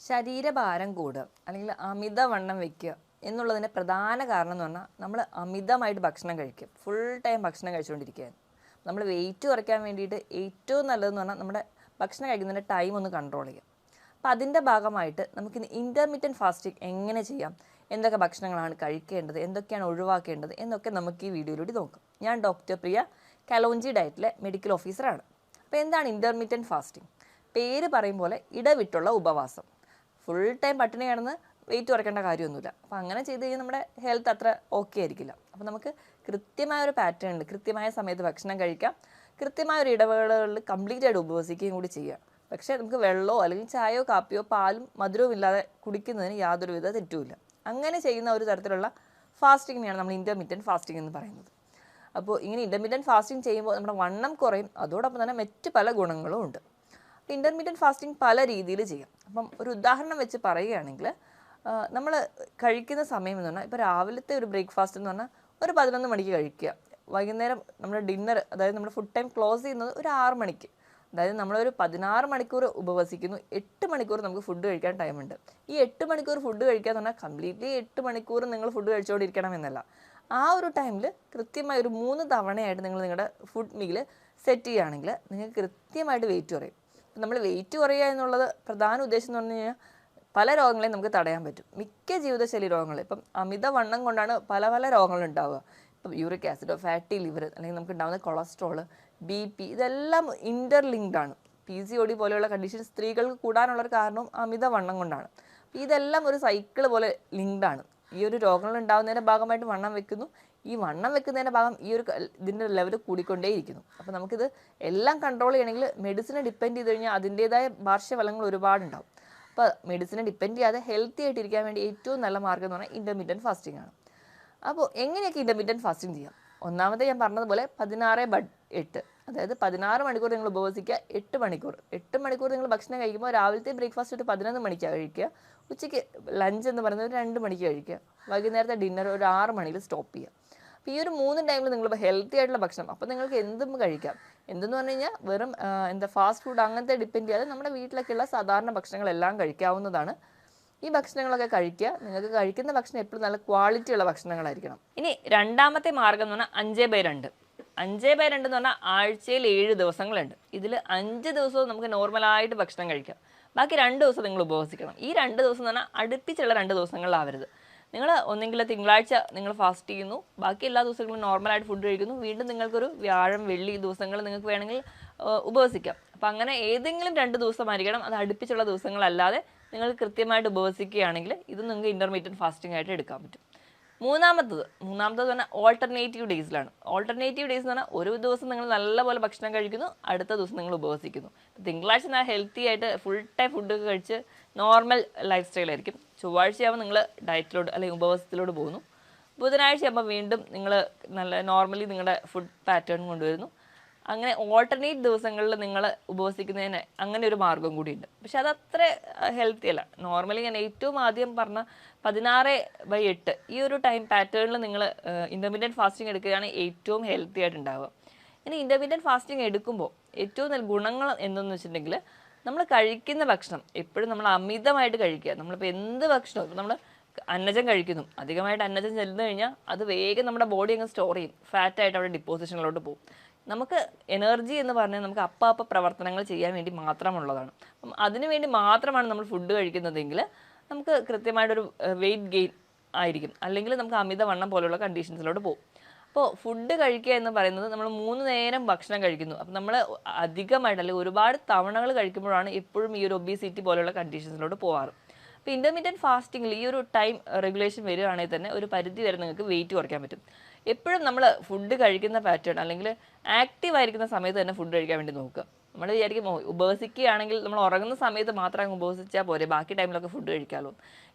ശരീരഭാരം കൂടുക അല്ലെങ്കിൽ അമിതവണ്ണം വെക്കുക എന്നുള്ളതിൻ്റെ പ്രധാന കാരണം എന്ന് പറഞ്ഞാൽ നമ്മൾ അമിതമായിട്ട് ഭക്ഷണം കഴിക്കും. ഫുൾ ടൈം ഭക്ഷണം കഴിച്ചുകൊണ്ടിരിക്കുകയാണ്. നമ്മൾ വെയിറ്റ് കുറയ്ക്കാൻ വേണ്ടിയിട്ട് ഏറ്റവും നല്ലതെന്ന് പറഞ്ഞാൽ നമ്മുടെ ഭക്ഷണം കഴിക്കുന്നതിൻ്റെ ടൈം ഒന്ന് കൺട്രോൾ ചെയ്യാം. അപ്പോൾ അതിൻ്റെ ഭാഗമായിട്ട് നമുക്കിന്ന് ഇൻ്റർമീഡിയറ്റ് ഫാസ്റ്റിംഗ് എങ്ങനെ ചെയ്യാം, എന്തൊക്കെ ഭക്ഷണങ്ങളാണ് കഴിക്കേണ്ടത്, എന്തൊക്കെയാണ് ഒഴിവാക്കേണ്ടത് എന്നൊക്കെ നമുക്ക് ഈ വീഡിയോയിലൂടെ നോക്കാം. ഞാൻ ഡോക്ടർ പ്രിയ, കലോഞ്ചി ഡയറ്റിലെ മെഡിക്കൽ ഓഫീസറാണ്. അപ്പോൾ എന്താണ് ഇൻ്റർമീഡിയറ്റ് ഫാസ്റ്റിംഗ്? പേര് പറയും പോലെ ഇടവിട്ടുള്ള ഉപവാസം. ഫുൾ ടൈം പട്ടിണി കിടന്ന് വെയിറ്റ് കുറയ്ക്കേണ്ട കാര്യമൊന്നുമില്ല. അപ്പോൾ അങ്ങനെ ചെയ്ത് കഴിഞ്ഞാൽ നമ്മുടെ ഹെൽത്ത് അത്ര ഓക്കെ ആയിരിക്കില്ല. അപ്പോൾ നമുക്ക് കൃത്യമായ ഒരു പാറ്റേൺ ഉണ്ട്. കൃത്യമായ സമയത്ത് ഭക്ഷണം കഴിക്കാം, കൃത്യമായ ഒരു ഇടവേളകളിൽ കംപ്ലീറ്റ് ആയിട്ട് ഉപവസിക്കുകയും കൂടി ചെയ്യുക. പക്ഷേ നമുക്ക് വെള്ളമോ അല്ലെങ്കിൽ ചായയോ കാപ്പിയോ പാലും മധുരവും ഇല്ലാതെ കുടിക്കുന്നതിന് യാതൊരുവിധ തെറ്റുമില്ല. അങ്ങനെ ചെയ്യുന്ന ഒരു തരത്തിലുള്ള ഫാസ്റ്റിങ്ങിനെയാണ് നമ്മൾ ഇൻ്റർമീഡിയറ്റ് ഫാസ്റ്റിംഗ് എന്ന് പറയുന്നത്. അപ്പോൾ ഇങ്ങനെ ഇൻ്റർമീഡിയറ്റ് ഫാസ്റ്റിംഗ് ചെയ്യുമ്പോൾ നമ്മുടെ വണ്ണം കുറയും, അതോടൊപ്പം തന്നെ മറ്റ് പല ഗുണങ്ങളും ഉണ്ട്. ഇൻ്റർമീഡിയറ്റ് ഫാസ്റ്റിംഗ് പല രീതിയിൽ ചെയ്യാം. അപ്പം ഒരു ഉദാഹരണം വെച്ച് പറയുകയാണെങ്കിൽ നമ്മൾ കഴിക്കുന്ന സമയം എന്ന് പറഞ്ഞാൽ ഇപ്പോൾ രാവിലത്തെ ഒരു ബ്രേക്ക്ഫാസ്റ്റ് എന്ന് പറഞ്ഞാൽ ഒരു 11 മണിക്ക് കഴിക്കുക. വൈകുന്നേരം നമ്മുടെ ഡിന്നർ, അതായത് നമ്മുടെ ഫുഡ് ടൈം ക്ലോസ് ചെയ്യുന്നത് ഒരു 6 മണിക്ക്. അതായത് നമ്മളൊരു 16 മണിക്കൂർ ഉപവസിക്കുന്നു, 8 മണിക്കൂർ നമുക്ക് ഫുഡ് കഴിക്കാൻ ടൈമുണ്ട്. ഈ 8 മണിക്കൂർ ഫുഡ് കഴിക്കുക എന്ന് പറഞ്ഞാൽ കംപ്ലീറ്റ്ലി 8 മണിക്കൂർ നിങ്ങൾ ഫുഡ് കഴിച്ചുകൊണ്ടിരിക്കണം എന്നല്ല. ആ ഒരു ടൈമിൽ കൃത്യമായി ഒരു 3 തവണയായിട്ട് നിങ്ങൾ നിങ്ങളുടെ ഫുഡ് മീൽ സെറ്റ് ചെയ്യുകയാണെങ്കിൽ നിങ്ങൾക്ക് കൃത്യമായിട്ട് വെയിറ്റ് കുറയും. നമ്മൾ വെയിറ്റ് കുറയുക എന്നുള്ളത് പ്രധാന ഉദ്ദേശം എന്ന് പറഞ്ഞു കഴിഞ്ഞാൽ പല രോഗങ്ങളെയും നമുക്ക് തടയാൻ പറ്റും. മിക്ക ജീവിതശൈലി രോഗങ്ങൾ, ഇപ്പം അമിതവണ്ണം കൊണ്ടാണ് പല പല രോഗങ്ങളുണ്ടാവുക. ഇപ്പം യൂറിക് ആസിഡോ, ഫാറ്റി ലിവർ, അല്ലെങ്കിൽ നമുക്ക് ഉണ്ടാകുന്ന കൊളസ്ട്രോൾ, BP, ഇതെല്ലാം ഇൻ്റർലിങ്ക്ഡ് ആണ്. PCOD പോലെയുള്ള കണ്ടീഷൻ സ്ത്രീകൾക്ക് കൂടാനുള്ളൊരു കാരണവും അമിതവണ്ണം കൊണ്ടാണ്. ഇതെല്ലാം ഒരു സൈക്കിൾ പോലെ ലിങ്ക്ഡ് ആണ്. ഈ ഒരു രോഗങ്ങൾ ഉണ്ടാകുന്നതിൻ്റെ ഭാഗമായിട്ട് വണ്ണം വെക്കുന്നു, ഈ വണ്ണം വെക്കുന്നതിൻ്റെ ഭാഗം ഈ ഒരു ഇതിൻ്റെ ലെവൽ കൂടിക്കൊണ്ടേയിരിക്കുന്നു. അപ്പോൾ നമുക്കിത് എല്ലാം കൺട്രോൾ ചെയ്യണമെങ്കിൽ മെഡിസിനെ ഡിപ്പെൻഡ് ചെയ്ത് കഴിഞ്ഞാൽ അതിൻ്റേതായ പാർശ്വഫലങ്ങൾ ഒരുപാടുണ്ടാവും. അപ്പോൾ മെഡിസിനെ ഡിപ്പെൻഡ് ചെയ്യാതെ ഹെൽത്തി ആയിട്ടിരിക്കാൻ വേണ്ടി ഏറ്റവും നല്ല മാർഗ്ഗം എന്ന് പറഞ്ഞാൽ ഇൻ്റർമീഡിയറ്റ് ഫാസ്റ്റിംഗ് ആണ്. അപ്പോൾ എങ്ങനെയൊക്കെ ഇൻ്റർമീഡിയറ്റ് ഫാസ്റ്റിംഗ് ചെയ്യാം? ഒന്നാമത്തെ ഞാൻ പറഞ്ഞതുപോലെ 16/8, അതായത് 16 മണിക്കൂർ നിങ്ങൾ ഉപവസിക്കുക, 8 മണിക്കൂർ നിങ്ങൾ ഭക്ഷണം കഴിക്കുമ്പോൾ രാവിലത്തെ ബ്രേക്ക്ഫാസ്റ്റ് ഒരു 11 മണിക്കാണ് കഴിക്കുക, ഉച്ചയ്ക്ക് ലഞ്ച് എന്ന് പറയുന്നത് ഒരു 2 മണിക്ക് കഴിക്കുക, വൈകുന്നേരത്തെ ഡിന്നർ ഒരു 6 മണിയിൽ സ്റ്റോപ്പ് ചെയ്യുക. അപ്പോൾ ഈ ഒരു 3 ടൈമിൽ നിങ്ങളിപ്പോൾ ഹെൽത്തി ആയിട്ടുള്ള ഭക്ഷണം, അപ്പോൾ നിങ്ങൾക്ക് എന്തും കഴിക്കാം. എന്തെന്ന് പറഞ്ഞു കഴിഞ്ഞാൽ വെറും ഫാസ്റ്റ് ഫുഡ് അങ്ങനത്തെ ഡിപ്പെൻഡ് ചെയ്യാതെ നമ്മുടെ വീട്ടിലൊക്കെയുള്ള സാധാരണ ഭക്ഷണങ്ങളെല്ലാം കഴിക്കാവുന്നതാണ്. ഈ ഭക്ഷണങ്ങളൊക്കെ കഴിക്കുക. നിങ്ങൾക്ക് കഴിക്കുന്ന ഭക്ഷണം എപ്പോഴും നല്ല ക്വാളിറ്റിയുള്ള ഭക്ഷണങ്ങളായിരിക്കണം. ഇനി രണ്ടാമത്തെ മാർഗ്ഗം എന്ന് പറഞ്ഞാൽ 5/2. 5/2 എന്ന് പറഞ്ഞാൽ ആഴ്ചയിൽ 7 ദിവസങ്ങളുണ്ട്. ഇതിൽ 5 ദിവസവും നമുക്ക് നോർമലായിട്ട് ഭക്ഷണം കഴിക്കാം, ബാക്കി 2 ദിവസം നിങ്ങൾ ഉപവസിക്കണം. ഈ 2 ദിവസം എന്ന് പറഞ്ഞാൽ അടുപ്പിച്ചുള്ള 2 ദിവസങ്ങളിലാവരുത്. നിങ്ങൾ ഒന്നെങ്കിൽ തിങ്കളാഴ്ച നിങ്ങൾ ഫാസ്റ്റ് ചെയ്യുന്നു, ബാക്കി എല്ലാ ദിവസങ്ങളും നോർമലായിട്ട് ഫുഡ് കഴിക്കുന്നു, വീണ്ടും നിങ്ങൾക്കൊരു വ്യാഴം വെള്ളി ദിവസങ്ങൾ നിങ്ങൾക്ക് വേണമെങ്കിൽ ഉപവസിക്കാം. അപ്പോൾ അങ്ങനെ ഏതെങ്കിലും 2 ദിവസമായിരിക്കണം, അത് അടുപ്പിച്ചുള്ള ദിവസങ്ങളല്ലാതെ നിങ്ങൾ കൃത്യമായിട്ട് ഉപവസിക്കുകയാണെങ്കിൽ ഇത് നിങ്ങൾക്ക് ഇൻ്റർമീഡിയറ്റ് ഫാസ്റ്റിംഗ് ആയിട്ട് എടുക്കാൻ പറ്റും. മൂന്നാമത്തത് പറഞ്ഞാൽ ഓൾട്ടർനേറ്റീവ് ഡേയ്സിലാണ്. ഓൾട്ടർനേറ്റീവ് ഡേയ്സ് എന്ന് പറഞ്ഞാൽ ഒരു ദിവസം നിങ്ങൾ നല്ലപോലെ ഭക്ഷണം കഴിക്കുന്നു, അടുത്ത ദിവസം നിങ്ങൾ ഉപവസിക്കുന്നു. തിങ്കളാഴ്ച ഞാൻ ഹെൽത്തി ആയിട്ട് ഫുൾ ടൈം ഫുഡൊക്കെ കഴിച്ച് നോർമൽ ലൈഫ് സ്റ്റൈലായിരിക്കും. ചൊവ്വാഴ്ചയാകുമ്പോൾ നിങ്ങൾ ഡയറ്റിലോട്ട് അല്ലെങ്കിൽ ഉപവാസത്തിലോട്ട് പോകുന്നു. ബുധനാഴ്ചയാകുമ്പോൾ വീണ്ടും നിങ്ങൾ നല്ല നോർമലി നിങ്ങളുടെ ഫുഡ് പാറ്റേൺ കൊണ്ടുവരുന്നു. അങ്ങനെ ഓൾട്ടർനേറ്റ് ദിവസങ്ങളിൽ നിങ്ങൾ ഉപവസിക്കുന്നതിന് അങ്ങനെ ഒരു മാർഗ്ഗം കൂടിയുണ്ട്. പക്ഷെ അതത്ര ഹെൽത്തി അല്ല. നോർമലി ഞാൻ ഏറ്റവും ആദ്യം പറഞ്ഞ 16/8 ഈ ഒരു ടൈം പാറ്റേണിൽ നിങ്ങൾ ഇൻ്റർമീഡിയറ്റ് ഫാസ്റ്റിംഗ് എടുക്കുകയാണ് ഏറ്റവും ഹെൽത്തി ആയിട്ടുണ്ടാവുക. ഇനി ഇൻ്റർമീഡിയറ്റ് ഫാസ്റ്റിംഗ് എടുക്കുമ്പോൾ ഏറ്റവും നല്ല ഗുണങ്ങൾ എന്തെന്ന് വെച്ചിട്ടുണ്ടെങ്കിൽ നമ്മൾ കഴിക്കുന്ന ഭക്ഷണം എപ്പോഴും നമ്മൾ അമിതമായിട്ട് കഴിക്കുക. നമ്മളിപ്പോൾ എന്ത് ഭക്ഷണവും, ഇപ്പോൾ നമ്മൾ അന്നജം കഴിക്കുന്നു, അധികമായിട്ട് അന്നജം ചെല്ലുന്നു കഴിഞ്ഞാൽ അത് വേഗം നമ്മുടെ ബോഡി അങ്ങ് സ്റ്റോർ ചെയ്യും, ഫാറ്റായിട്ട് അവിടെ ഡിപ്പോസിഷനിലോട്ട് പോകും. നമുക്ക് എനർജി എന്ന് പറഞ്ഞാൽ നമുക്ക് അപ്പം പ്രവർത്തനങ്ങൾ ചെയ്യാൻ വേണ്ടി മാത്രമുള്ളതാണ്. അപ്പം അതിനു വേണ്ടി മാത്രമാണ് നമ്മൾ ഫുഡ് കഴിക്കുന്നതെങ്കിൽ നമുക്ക് കൃത്യമായിട്ടൊരു വെയിറ്റ് ഗെയിൻ ആയിരിക്കും, അല്ലെങ്കിൽ നമുക്ക് അമിതവണ്ണം പോലുള്ള കണ്ടീഷൻസിലോട്ട് പോകും. അപ്പോൾ ഫുഡ് കഴിക്കുക എന്ന് പറയുന്നത് നമ്മൾ 3 നേരം ഭക്ഷണം കഴിക്കുന്നു. അപ്പം നമ്മൾ അധികമായിട്ട് അല്ലെങ്കിൽ ഒരുപാട് തവണകൾ കഴിക്കുമ്പോഴാണ് എപ്പോഴും ഈ ഒരു ഒബീസിറ്റി പോലുള്ള കണ്ടീഷൻസിലോട്ട് പോകാറ്. അപ്പോൾ ഇൻ്റർമീഡിയറ്റ് ഫാസ്റ്റിങ്ങിൽ ഈ ഒരു ടൈം റെഗുലേഷൻ വരികയാണെങ്കിൽ തന്നെ ഒരു പരിധി വരെ നിങ്ങൾക്ക് വെയിറ്റ് കുറയ്ക്കാൻ പറ്റും. എപ്പോഴും നമ്മൾ ഫുഡ് കഴിക്കുന്ന പാറ്റേൺ അല്ലെങ്കിൽ ആക്റ്റീവ് ആയിരിക്കുന്ന സമയത്ത് തന്നെ ഫുഡ് കഴിക്കാൻ വേണ്ടി നോക്കുക. നമ്മൾ വിചാരിക്കും ഉപവസിക്കുകയാണെങ്കിൽ നമ്മൾ ഉറങ്ങുന്ന സമയത്ത് മാത്രം അങ്ങ് ഉപവസിച്ചാൽ പോരെ, ബാക്കി ടൈമിലൊക്കെ ഫുഡ് കഴിക്കാമല്ലോ.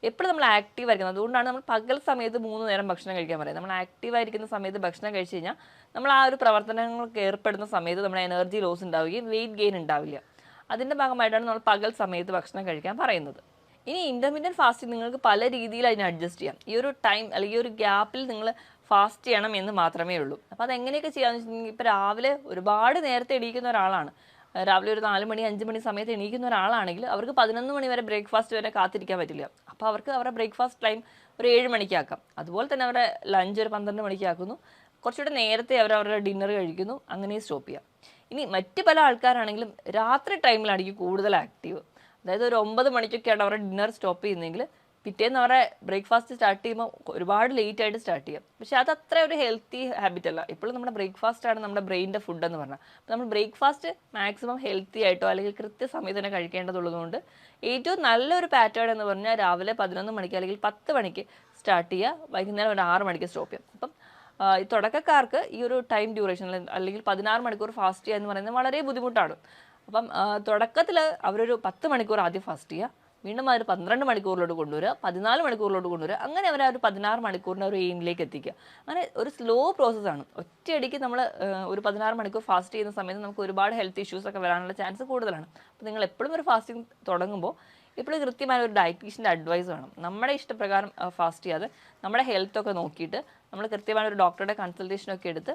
എപ്പോഴും നമ്മൾ ആക്റ്റീവ് ആയിരിക്കുന്നത്. അതുകൊണ്ടാണ് നമ്മൾ പകൽ സമയത്ത് 3 നേരം ഭക്ഷണം കഴിക്കാൻ പറയുന്നത്. നമ്മൾ ആക്റ്റീവ് ആയിരിക്കുന്ന സമയത്ത് ഭക്ഷണം കഴിച്ച് കഴിഞ്ഞാൽ നമ്മൾ ആ ഒരു പ്രവർത്തനങ്ങൾക്ക് ഏർപ്പെടുന്ന സമയത്ത് നമ്മുടെ എനർജി ലോസ് ഉണ്ടാവുകയും വെയിറ്റ് ഗെയിൻ ഉണ്ടാവില്ല. അതിൻ്റെ ഭാഗമായിട്ടാണ് നമ്മൾ പകൽ സമയത്ത് ഭക്ഷണം കഴിക്കാൻ പറയുന്നത്. ഇനി ഇൻ്റർമീഡിയറ്റ് ഫാസ്റ്റിംഗ് നിങ്ങൾക്ക് പല രീതിയിൽ അതിനെ അഡ്ജസ്റ്റ് ചെയ്യാം. ഈ ഒരു ടൈം അല്ലെങ്കിൽ ഈ ഒരു ഗ്യാപ്പിൽ നിങ്ങൾ ഫാസ്റ്റ് ചെയ്യണം എന്ന് മാത്രമേ ഉള്ളൂ. അപ്പോൾ അതെങ്ങനെയൊക്കെ ചെയ്യാമെന്ന് വെച്ചിട്ടുണ്ടെങ്കിൽ ഇപ്പോൾ രാവിലെ ഒരുപാട് നേരത്തെ എണീക്കുന്ന ഒരാളാണ്, രാവിലെ ഒരു 4 മണി 5 മണി സമയത്ത് എണീക്കുന്ന ഒരാളാണെങ്കിൽ അവർക്ക് 11 മണി വരെ ബ്രേക്ക്ഫാസ്റ്റ് വരെ കാത്തിരിക്കാൻ പറ്റില്ല. അപ്പോൾ അവർക്ക് അവരുടെ ബ്രേക്ക്ഫാസ്റ്റ് ടൈം ഒരു 7 മണിക്കാക്കാം. അതുപോലെ തന്നെ അവരുടെ ലഞ്ച് ഒരു 12 മണിക്കാക്കുന്നു. കുറച്ചുകൂടെ നേരത്തെ അവരവരുടെ ഡിന്നർ കഴിക്കുന്നു. അങ്ങനെ സ്റ്റോപ്പ് ചെയ്യാം. ഇനി മറ്റ് പല ആൾക്കാരാണെങ്കിലും രാത്രി ടൈമിലായിരിക്കും കൂടുതൽ ആക്റ്റീവ്. അതായത് ഒരു 9 മണിക്കൊക്കെയാണ് അവരുടെ ഡിന്നർ സ്റ്റോപ്പ് ചെയ്യുന്നതെങ്കിൽ പിറ്റേന്ന് അവരുടെ ബ്രേക്ക്ഫാസ്റ്റ് സ്റ്റാർട്ട് ചെയ്യുമ്പോൾ ഒരുപാട് ലേറ്റ് ആയിട്ട് സ്റ്റാർട്ട് ചെയ്യാം. പക്ഷേ അത് അത്ര ഒരു ഹെൽത്തി ഹാബിറ്റ് അല്ല. ഇപ്പോഴും നമ്മുടെ ബ്രേക്ക്ഫാസ്റ്റ് ആണ് നമ്മുടെ ബ്രെയിനിൻ്റെ ഫുഡ് എന്ന് പറഞ്ഞാൽ. അപ്പോൾ നമ്മൾ ബ്രേക്ക്ഫാസ്റ്റ് മാക്സിമം ഹെൽത്തി ആയിട്ടോ അല്ലെങ്കിൽ കൃത്യസമയത്ത് തന്നെ കഴിക്കേണ്ടതുള്ളതുകൊണ്ട് ഏറ്റവും നല്ലൊരു പാറ്റേൺ എന്ന് പറഞ്ഞാൽ രാവിലെ 11 മണിക്ക് അല്ലെങ്കിൽ 10 മണിക്ക് സ്റ്റാർട്ട് ചെയ്യുക, വൈകുന്നേരം ഒരു 6 മണിക്ക് സ്റ്റോപ്പ് ചെയ്യാം. അപ്പം ഈ തുടക്കക്കാർക്ക് ഈ ഒരു ടൈം ഡ്യൂറേഷൻ അല്ലെങ്കിൽ 16 മണിക്കൂർ ഫാസ്റ്റ് ചെയ്യുക എന്ന് പറയുന്നത് വളരെ ബുദ്ധിമുട്ടാണ്. അപ്പം തുടക്കത്തിൽ അവരൊരു 10 മണിക്കൂർ ആദ്യം ഫാസ്റ്റ് ചെയ്യുക, വീണ്ടും അവർ 12 മണിക്കൂറിലോട്ട് കൊണ്ടുവരിക, 14 മണിക്കൂറിലോട്ട് കൊണ്ടുവരിക, അങ്ങനെ അവർ ഒരു 16 മണിക്കൂറിൻ്റെ ഒരു എയിമിലേക്ക് എത്തിക്കുക. അങ്ങനെ ഒരു സ്ലോ പ്രോസസ്സാണ്. ഒറ്റയടിക്ക് നമ്മൾ ഒരു 16 മണിക്കൂർ ഫാസ്റ്റ് ചെയ്യുന്ന സമയത്ത് നമുക്ക് ഒരുപാട് ഹെൽത്ത് ഇഷ്യൂസ് ഒക്കെ വരാനുള്ള ചാൻസ് കൂടുതലാണ്. അപ്പോൾ നിങ്ങൾ എപ്പോഴും ഒരു ഫാസ്റ്റിംഗ് തുടങ്ങുമ്പോൾ എപ്പോഴും കൃത്യമായ ഒരു ഡയറ്റീഷ്യൻ്റെ അഡ്വൈസ് വേണം. നമ്മുടെ ഇഷ്ടപ്രകാരം ഫാസ്റ്റ് ചെയ്യാതെ നമ്മുടെ ഹെൽത്തൊക്കെ നോക്കിയിട്ട് നമ്മൾ കൃത്യമായ ഒരു ഡോക്ടറുടെ കൺസൾട്ടേഷനൊക്കെ എടുത്ത്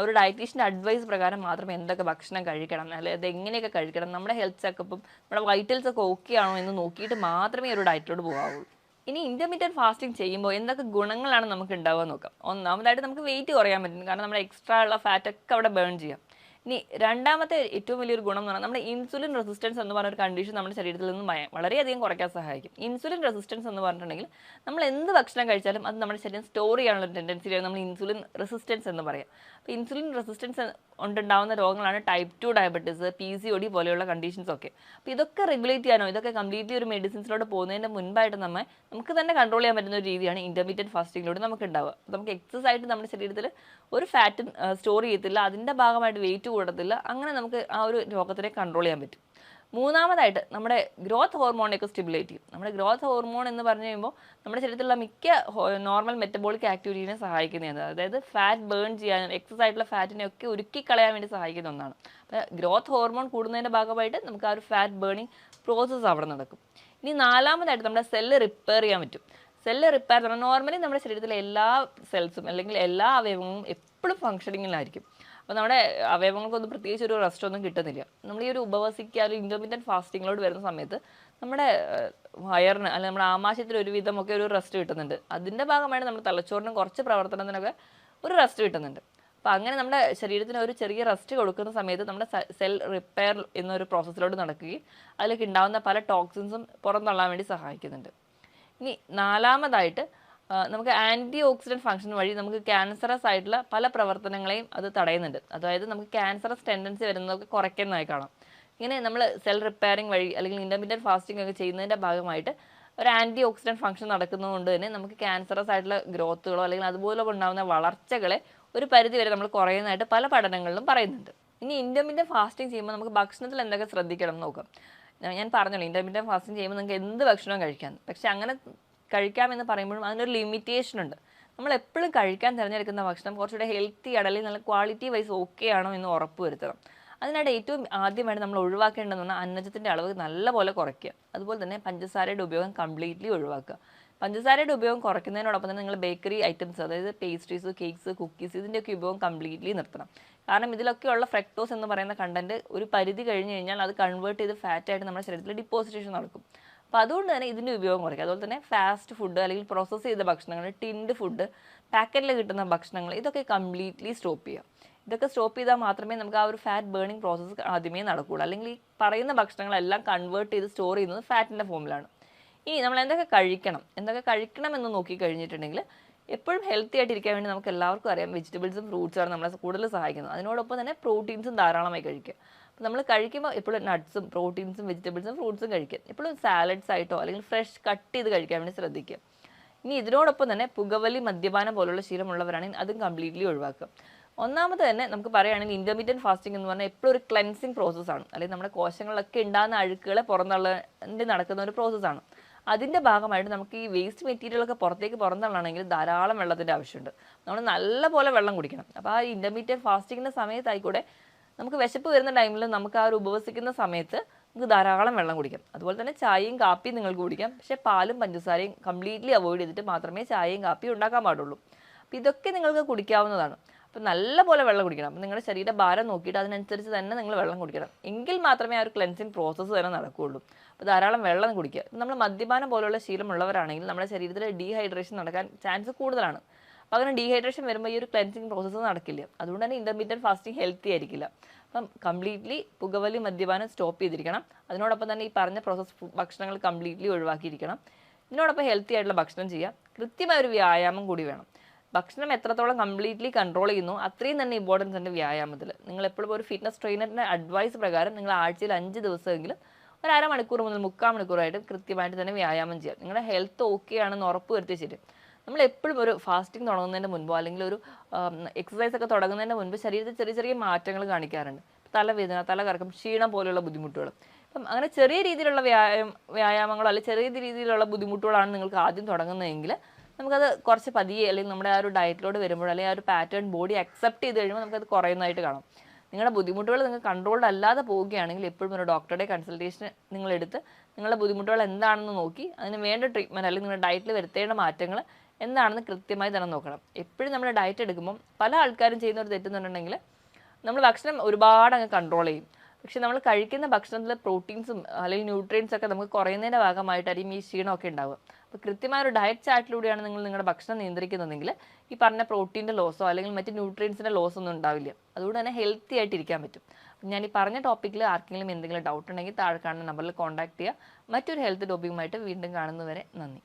ഒരു ഡയറ്റീഷ്യൻ്റെ അഡ്വൈസ് പ്രകാരം മാത്രം എന്തൊക്കെ ഭക്ഷണം കഴിക്കണം, അല്ലെങ്കിൽ അത് എങ്ങനെയൊക്കെ കഴിക്കണം, നമ്മുടെ ഹെൽത്ത് ചെക്കപ്പും നമ്മുടെ വൈറ്റൽസ് ഒക്കെ ഓക്കെ ആണോ എന്ന് നോക്കിയിട്ട് മാത്രമേ ഒരു ഡയറ്റിലോട്ട് പോകാവുള്ളൂ. ഇനി ഇൻ്റർമീഡിയറ്റ് ഫാസ്റ്റിംഗ് ചെയ്യുമ്പോൾ എന്തൊക്കെ ഗുണങ്ങളാണ് നമുക്ക് ഉണ്ടാവുക നോക്കാം. ഒന്നാമതായിട്ട് നമുക്ക് വെയിറ്റ് കുറയാൻ പറ്റും, കാരണം നമ്മുടെ എക്സ്ട്രാ ഉള്ള ഫാറ്റൊക്കെ അവിടെ ബേൺ ചെയ്യാം. ഇനി രണ്ടാമത്തെ ഏറ്റവും വലിയൊരു ഗുണം എന്ന് പറഞ്ഞാൽ നമ്മുടെ ഇൻസുലിൻ റെസിസ്റ്റൻസ് എന്ന് പറഞ്ഞൊരു കണ്ടീഷൻ നമ്മുടെ ശരീരത്തിൽ നിന്ന് വളരെയധികം കുറയ്ക്കാൻ സഹായിക്കും. ഇൻസുലിൻ റെസിസ്റ്റൻസ് എന്ന് പറഞ്ഞിട്ടുണ്ടെങ്കിൽ നമ്മൾ എന്ത് ഭക്ഷണം കഴിച്ചാലും അത് നമ്മുടെ ശരീരം സ്റ്റോർ ചെയ്യാനുള്ള ടെൻഡൻസിയാണ് നമ്മൾ ഇൻസുലിൻ റെസിസ്റ്റൻസ് എന്ന് പറയാം. അപ്പോൾ ഇൻസുലിൻ റെസിസ്റ്റൻസ് കൊണ്ടുണ്ടാകുന്ന രോഗങ്ങളാണ് ടൈപ്പ് 2 ഡയബറ്റീസ്, PCOD പോലെയുള്ള കണ്ടീഷൻസ് ഒക്കെ. അപ്പോൾ ഇതൊക്കെ റെഗുലേറ്റ് ചെയ്യാനോ ഇതൊക്കെ കംപ്ലീറ്റ്ലി ഒരു മെഡിസിൻസിലോട്ട് പോകുന്നതിൻ്റെ മുൻപായിട്ട് നമുക്ക് തന്നെ കൺട്രോൾ ചെയ്യാൻ പറ്റുന്ന ഒരു രീതിയാണ് ഇൻ്റർമീഡിയറ്റ് ഫാസ്റ്റിങ്ങിലൂടെ നമുക്ക് ഉണ്ടാവുക. നമുക്ക് എക്സസ് ആയിട്ട് നമ്മുടെ ശരീരത്തിൽ ഒരു ഫാറ്റും സ്റ്റോർ ചെയ്യത്തില്ല, അതിൻ്റെ ഭാഗമായിട്ട് വെയിറ്റ് കൂടത്തില്ല. അങ്ങനെ നമുക്ക് ആ ഒരു രോഗത്തിനെ കൺട്രോൾ ചെയ്യാൻ പറ്റും. മൂന്നാമതായിട്ട് നമ്മുടെ ഗ്രോത്ത് ഹോർമോണൊക്കെ സ്റ്റിമുലേറ്റ് ചെയ്യും. നമ്മുടെ ഗ്രോത്ത് ഹോർമോൺ എന്ന് പറഞ്ഞു കഴിയുമ്പോൾ നമ്മുടെ ശരീരത്തിലുള്ള മിക്ക നോർമൽ മെറ്റബോളിക് ആക്ടിവിറ്റീനെ സഹായിക്കുന്നതാണ്. അതായത് ഫാറ്റ് ബേൺ ചെയ്യാനും എക്സസ് ആയിട്ടുള്ള ഫാറ്റിനെയൊക്കെ ഉരുക്കി കളയാൻ വേണ്ടി സഹായിക്കുന്ന ഒന്നാണ്. അപ്പോൾ ഗ്രോത്ത് ഹോർമോൺ കൂടുന്നതിൻ്റെ ഭാഗമായിട്ട് നമുക്ക് ആ ഒരു ഫാറ്റ് ബേണിങ് പ്രോസസ്സ് അവിടെ നടക്കും. ഇനി നാലാമതായിട്ട് നമ്മുടെ സെല്ല് റിപ്പയർ ചെയ്യാൻ പറ്റും. സെല്ല് റിപ്പയർ എന്ന് പറഞ്ഞാൽ നോർമലി നമ്മുടെ ശരീരത്തിലെ എല്ലാ സെൽസും അല്ലെങ്കിൽ എല്ലാ അവയവങ്ങളും എപ്പോഴും ഫങ്ഷനിങ്ങിലായിരിക്കും. അപ്പോൾ നമ്മുടെ അവയവങ്ങൾക്കൊന്നും പ്രത്യേകിച്ച് ഒരു റെസ്റ്റ് ഒന്നും കിട്ടുന്നില്ല. നമ്മൾ ഈ ഒരു ഉപവസിക്കുക അല്ലെങ്കിൽ ഇൻ്റർമീഡിയറ്റ് ഫാസ്റ്റിങ്ങിലോട്ട് വരുന്ന സമയത്ത് നമ്മുടെ വയറിന് അല്ലെങ്കിൽ നമ്മുടെ ആമാശയത്തിൽ ഒരുവിധമൊക്കെ ഒരു റെസ്റ്റ് കിട്ടുന്നുണ്ട്. അതിൻ്റെ ഭാഗമായിട്ട് നമ്മുടെ തലച്ചോറിനും കുറച്ച് പ്രവർത്തനത്തിനൊക്കെ ഒരു റെസ്റ്റ് കിട്ടുന്നുണ്ട്. അപ്പോൾ അങ്ങനെ നമ്മുടെ ശരീരത്തിന് ഒരു ചെറിയ റെസ്റ്റ് കൊടുക്കുന്ന സമയത്ത് നമ്മുടെ സെൽ റിപ്പയർ എന്നൊരു പ്രോസസ്സിലോട്ട് നടക്കുകയും അതിലേക്ക് ഉണ്ടാകുന്ന പല ടോക്സിൻസും പുറന്തള്ളാൻ വേണ്ടി സഹായിക്കുന്നുണ്ട്. ഇനി നാലാമതായിട്ട് നമുക്ക് ആൻറ്റി ഓക്സിഡൻറ്റ് ഫംഗ്ഷൻ വഴി നമുക്ക് ക്യാൻസറസ് ആയിട്ടുള്ള പല പ്രവർത്തനങ്ങളെയും അത് തടയുന്നുണ്ട്. അതായത് നമുക്ക് ക്യാൻസറസ് ടെൻഡൻസി വരുന്നതൊക്കെ കുറയ്ക്കുന്നതായി കാണാം. ഇങ്ങനെ നമ്മൾ സെൽ റിപ്പയറിങ് വഴി അല്ലെങ്കിൽ ഇൻ്റർമീഡിയറ്റ് ഫാസ്റ്റിംഗ് ഒക്കെ ചെയ്യുന്നതിൻ്റെ ഭാഗമായിട്ട് ഒരു ആൻറ്റി ഓക്സിഡൻറ്റ് ഫംഗ്ഷൻ നടക്കുന്നതുകൊണ്ട് തന്നെ നമുക്ക് ക്യാൻസറസ് ആയിട്ടുള്ള ഗ്രോത്തുകളോ അല്ലെങ്കിൽ അതുപോലെ ഉണ്ടാകുന്ന വളർച്ചകളെ ഒരു പരിധി വരെ നമ്മൾ കുറയുന്നതായിട്ട് പല പഠനങ്ങളിലും പറയുന്നുണ്ട്. ഇനി ഇൻ്റർമീഡിയറ്റ് ഫാസ്റ്റിംഗ് ചെയ്യുമ്പോൾ നമുക്ക് ഭക്ഷണത്തിൽ എന്തൊക്കെ ശ്രദ്ധിക്കണം എന്ന് നോക്കാം. ഞാൻ പറഞ്ഞല്ലോ, ഇൻ്റർമീഡിയറ്റ് ഫാസ്റ്റിംഗ് ചെയ്യുമ്പോൾ നിങ്ങൾക്ക് എന്ത് ഭക്ഷണവും കഴിക്കാം. പക്ഷേ അങ്ങനെ കഴിക്കാമെന്ന് പറയുമ്പോഴും അതിനൊരു ലിമിറ്റേഷൻ ഉണ്ട്. നമ്മൾ എപ്പോഴും കഴിക്കാൻ തിരഞ്ഞെടുക്കുന്ന ഭക്ഷണം കുറച്ചുകൂടെ ഹെൽത്തി ആണ് അല്ലെങ്കിൽ നല്ല ക്വാളിറ്റി വൈസ് ഓക്കെ ആണോ എന്ന് ഉറപ്പ് വരുത്തണം. അതിനായിട്ട് ഏറ്റവും ആദ്യമായിട്ട് നമ്മൾ ഒഴിവാക്കേണ്ടതെന്ന് പറഞ്ഞാൽ അന്നജത്തിൻ്റെ അളവ് നല്ലപോലെ കുറയ്ക്കുക. അതുപോലെ തന്നെ പഞ്ചസാരയുടെ ഉപയോഗം കംപ്ലീറ്റ്ലി ഒഴിവാക്കുക. പഞ്ചസാരയുടെ ഉപയോഗം കുറയ്ക്കുന്നതിനോടൊപ്പം തന്നെ നിങ്ങൾ ബേക്കറി ഐറ്റംസ്, അതായത് പേസ്ട്രീസ്, കേക്ക്സ്, കുക്കീസ്, ഇതിൻ്റെയൊക്കെ ഉപയോഗം കംപ്ലീറ്റ്ലി നിർത്തണം. കാരണം ഇതിലൊക്കെയുള്ള ഫ്രക്ടോസ് എന്ന് പറയുന്ന കണ്ടന്റ് ഒരു പരിധി കഴിഞ്ഞ് കഴിഞ്ഞാൽ അത് കൺവേർട്ട് ചെയ്ത് ഫാറ്റായിട്ട് നമ്മുടെ ശരീരത്തിൽ ഡിപ്പോസിറ്റേഷൻ നടക്കും. അപ്പോൾ അതുകൊണ്ട് തന്നെ ഇതിൻ്റെ ഉപയോഗം കുറയ്ക്കുക. അതുപോലെ തന്നെ ഫാസ്റ്റ് ഫുഡ് അല്ലെങ്കിൽ പ്രോസസ്സ് ചെയ്ത ഭക്ഷണങ്ങൾ, ടിൻഡ് ഫുഡ്, പാക്കറ്റിൽ കിട്ടുന്ന ഭക്ഷണങ്ങൾ, ഇതൊക്കെ കംപ്ലീറ്റ്ലി സ്റ്റോപ്പ് ചെയ്യുക. ഇതൊക്കെ സ്റ്റോപ്പ് ചെയ്താൽ മാത്രമേ നമുക്ക് ആ ഒരു ഫാറ്റ് ബേണിംഗ് പ്രോസസ്സ് ആദ്യമേ നടക്കുകയുള്ളൂ. അല്ലെങ്കിൽ ഈ പറയുന്ന ഭക്ഷണങ്ങളെല്ലാം കൺവേർട്ട് ചെയ്ത് സ്റ്റോർ ചെയ്യുന്നത് ഫാറ്റിൻ്റെ ഫോമിലാണ്. ഇനി നമ്മൾ എന്തൊക്കെ കഴിക്കണം എന്ന് നോക്കിക്കഴിഞ്ഞിട്ടുണ്ടെങ്കിൽ എപ്പോഴും ഹെൽത്തി ആയിട്ടിരിക്കാൻ വേണ്ടി നമുക്ക് എല്ലാവർക്കും അറിയാം വെജിറ്റബിൾസും ഫ്രൂട്ട്സാണ് നമ്മളെ കൂടുതൽ സഹായിക്കുന്നത്. അതിനോടൊപ്പം തന്നെ പ്രോട്ടീൻസും ധാരാളമായി കഴിക്കുക. അപ്പോൾ നമ്മൾ കഴിക്കുമ്പോൾ എപ്പോഴും നട്ട്സും പ്രോട്ടീൻസും വെജിറ്റബിൾസും ഫ്രൂട്ട്സും കഴിക്കുക. എപ്പോഴും സാലഡ്സ് ആയിട്ടോ അല്ലെങ്കിൽ ഫ്രഷ് കട്ട് ചെയ്ത് കഴിക്കാൻ വേണ്ടി ശ്രദ്ധിക്കുക. ഇനി ഇതിനോടൊപ്പം തന്നെ പുകവലി, മദ്യപാനം പോലുള്ള ശീലമുള്ളവരാണെങ്കിൽ അതും കംപ്ലീറ്റ്ലി ഒഴിവാക്കുക. ഒന്നാമത് തന്നെ നമുക്ക് പറയുകയാണെങ്കിൽ ഇൻ്റർമീഡിയറ്റ് ഫാസ്റ്റിംഗ് എന്ന് പറഞ്ഞാൽ എപ്പോഴും ഒരു ക്ലെൻസിങ് പ്രോസസ്സാണ്. അല്ലെങ്കിൽ നമ്മുടെ കോശങ്ങളിലൊക്കെ ഉണ്ടാകുന്ന അഴുക്കുകളെ പുറന്തള്ളി നടക്കുന്ന ഒരു പ്രോസസ്സാണ്. അതിൻ്റെ ഭാഗമായിട്ട് നമുക്ക് ഈ വേസ്റ്റ് മെറ്റീരിയലൊക്കെ പുറന്തള്ളണമെങ്കിൽ ധാരാളം വെള്ളത്തിൻ്റെ ആവശ്യമുണ്ട്. നമ്മൾ നല്ലപോലെ വെള്ളം കുടിക്കണം. അപ്പോൾ ആ ഇൻ്റർമീഡിയറ്റ് ഫാസ്റ്റിങ്ങിൻ്റെ സമയത്തായിക്കൂടെ നമുക്ക് വിശപ്പ് വരുന്ന ടൈമിൽ നമുക്ക് ആ ഒരു ഉപവസിക്കുന്ന സമയത്ത് നമുക്ക് ധാരാളം വെള്ളം കുടിക്കാം. അതുപോലെ തന്നെ ചായയും കാപ്പിയും നിങ്ങൾക്ക് കുടിക്കാം. പക്ഷേ പാലും പഞ്ചസാരയും കംപ്ലീറ്റ്ലി അവോയ്ഡ് ചെയ്തിട്ട് മാത്രമേ ചായയും കാപ്പിയും ഉണ്ടാക്കാൻ പാടുള്ളൂ. അപ്പോൾ ഇതൊക്കെ നിങ്ങൾക്ക് കുടിക്കാവുന്നതാണ്. അപ്പോൾ നല്ലപോലെ വെള്ളം കുടിക്കണം. അപ്പോൾ നിങ്ങളുടെ ശരീരഭാരം നോക്കിയിട്ട് അതിനനുസരിച്ച് തന്നെ നിങ്ങൾ വെള്ളം കുടിക്കണം. എങ്കിൽ മാത്രമേ ആ ഒരു ക്ലെൻസിങ് പ്രോസസ്സ് തന്നെ നടക്കുകയുള്ളൂ. അപ്പോൾ ധാരാളം വെള്ളം കുടിക്കുക. നമ്മൾ മദ്യപാനം പോലുള്ള ശീലമുള്ളവരാണെങ്കിൽ നമ്മുടെ ശരീരത്തിൽ ഡീഹൈഡ്രേഷൻ നടക്കാൻ ചാൻസ് കൂടുതലാണ്. അപ്പോൾ അങ്ങനെ ഡീഹൈഡ്രേഷൻ വരുമ്പോൾ ഈ ഒരു ക്ലെൻസിങ് പ്രോസസ്സ് നടക്കില്ല. അതുകൊണ്ട് തന്നെ ഇൻ്റർമീഡിയറ്റ് ഫാസ്റ്റിംഗ് ഹെൽത്തി ആയിരിക്കില്ല. അപ്പം കംപ്ലീറ്റ്ലി പുകവലി മദ്യപാനം സ്റ്റോപ്പ് ചെയ്തിരിക്കണം. അതിനോടൊപ്പം തന്നെ ഈ പറഞ്ഞ പ്രോസസ്സ് ഭക്ഷണങ്ങൾ കംപ്ലീറ്റ്ലി ഒഴിവാക്കിയിരിക്കണം. ഇതിനോടൊപ്പം ഹെൽത്തി ആയിട്ടുള്ള ഭക്ഷണം ചെയ്യുക. കൃത്യമായ ഒരു വ്യായാമം കൂടി വേണം. ഭക്ഷണം എത്രത്തോളം കംപ്ലീറ്റ്ലി കൺട്രോൾ ചെയ്യുന്നു അത്രയും തന്നെ ഇമ്പോർട്ടൻസ് ഉണ്ട് വ്യായാമത്തിൽ. നിങ്ങൾ എപ്പോഴും ഒരു ഫിറ്റ്നസ് ട്രെയിനറിൻ്റെ അഡ്വൈസ് പ്രകാരം നിങ്ങൾ ആഴ്ചയിൽ 5 ദിവസമെങ്കിലും ഒരു അരമണിക്കൂർ മുതൽ 3/4 മണിക്കൂറായിട്ട് കൃത്യമായിട്ട് തന്നെ വ്യായാമം ചെയ്യാം. നിങ്ങളുടെ ഹെൽത്ത് ഓക്കെ ആണെന്ന് ഉറപ്പ് വരുത്തിയ ശരി. നമ്മൾ എപ്പോഴും ഒരു ഫാസ്റ്റിംഗ് തുടങ്ങുന്നതിന് മുൻപോ അല്ലെങ്കിൽ ഒരു എക്സസൈസ് ഒക്കെ തുടങ്ങുന്നതിന് മുൻപ് ശരീരത്തിൽ ചെറിയ ചെറിയ മാറ്റങ്ങൾ കാണിക്കാറുണ്ട്. തലവേദന, തലകറക്കം, ക്ഷീണം പോലെയുള്ള ബുദ്ധിമുട്ടുകൾ. അപ്പം അങ്ങനെ ചെറിയ രീതിയിലുള്ള വ്യായാമങ്ങളോ അല്ലെങ്കിൽ ചെറിയ രീതിയിലുള്ള ബുദ്ധിമുട്ടുകളാണ് നിങ്ങൾക്ക് ആദ്യം തുടങ്ങുന്നതെങ്കിൽ നമുക്കത് കുറച്ച് പതിയെ അല്ലെങ്കിൽ നമ്മുടെ ആ ഒരു ഡയറ്റിലോട് വരുമ്പോൾ അല്ലെങ്കിൽ ആ ഒരു പാറ്റേൺ ബോഡി അക്സെപ്റ്റ് ചെയ്ത് കഴിയുമ്പോൾ നമുക്കത് കുറയുന്നതായിട്ട് കാണാം. നിങ്ങളുടെ ബുദ്ധിമുട്ടുകൾ നിങ്ങൾക്ക് കൺട്രോൾഡ് അല്ലാതെ പോവുകയാണെങ്കിൽ എപ്പോഴും ഒരു ഡോക്ടറുടെ കൺസൾട്ടേഷൻ നിങ്ങളെടുത്ത് നിങ്ങളുടെ ബുദ്ധിമുട്ടുകൾ എന്താണെന്ന് നോക്കി അതിന് വേണ്ട ട്രീറ്റ്മെൻറ്റ് അല്ലെങ്കിൽ നിങ്ങളുടെ ഡയറ്റിൽ വരുത്തേണ്ട മാറ്റങ്ങൾ എന്താണെന്ന് കൃത്യമായി തന്നെ നോക്കണം. എപ്പോഴും നമ്മൾ ഡയറ്റ് എടുക്കുമ്പം പല ആൾക്കാരും ചെയ്യുന്ന ഒരു തെറ്റെന്നുണ്ടെങ്കിൽ നമ്മൾ ഭക്ഷണം ഒരുപാട് അങ്ങ് കൺട്രോൾ ചെയ്യും. പക്ഷെ നമ്മൾ കഴിക്കുന്ന ഭക്ഷണത്തിൽ പ്രോട്ടീൻസും അല്ലെങ്കിൽ ന്യൂട്രിയൻസ് ഒക്കെ നമുക്ക് കുറയുന്നതിൻ്റെ ഭാഗമായിട്ടായിരിക്കും ഈ ക്ഷീണമൊക്കെ ഉണ്ടാവുക. അപ്പോൾ കൃത്യമായ ഒരു ഡയറ്റ് ചാർട്ടിലൂടെയാണ് നിങ്ങൾ നിങ്ങളുടെ ഭക്ഷണം നിയന്ത്രിക്കുന്നതെങ്കിൽ ഈ പറഞ്ഞ പ്രോട്ടീൻ്റെ ലോസോ അല്ലെങ്കിൽ മറ്റ് ന്യൂട്രിയൻസിൻ്റെ ലോസോ ഒന്നും ഉണ്ടാവില്ല. അതുകൊണ്ട് തന്നെ ഹെൽത്തി ആയിട്ട് ഇരിക്കാൻ പറ്റും. ഞാൻ ഈ പറഞ്ഞ ടോപ്പിക്കിൽ ആർക്കെങ്കിലും എന്തെങ്കിലും ഡൗട്ട് ഉണ്ടെങ്കിൽ താഴെ കാണുന്ന നമ്പറിൽ കോൺടാക്ട് ചെയ്യുക. മറ്റൊരു ഹെൽത്ത് ടോപ്പിക്കുമായിട്ട് വീണ്ടും കാണുന്നവരെ നന്ദി.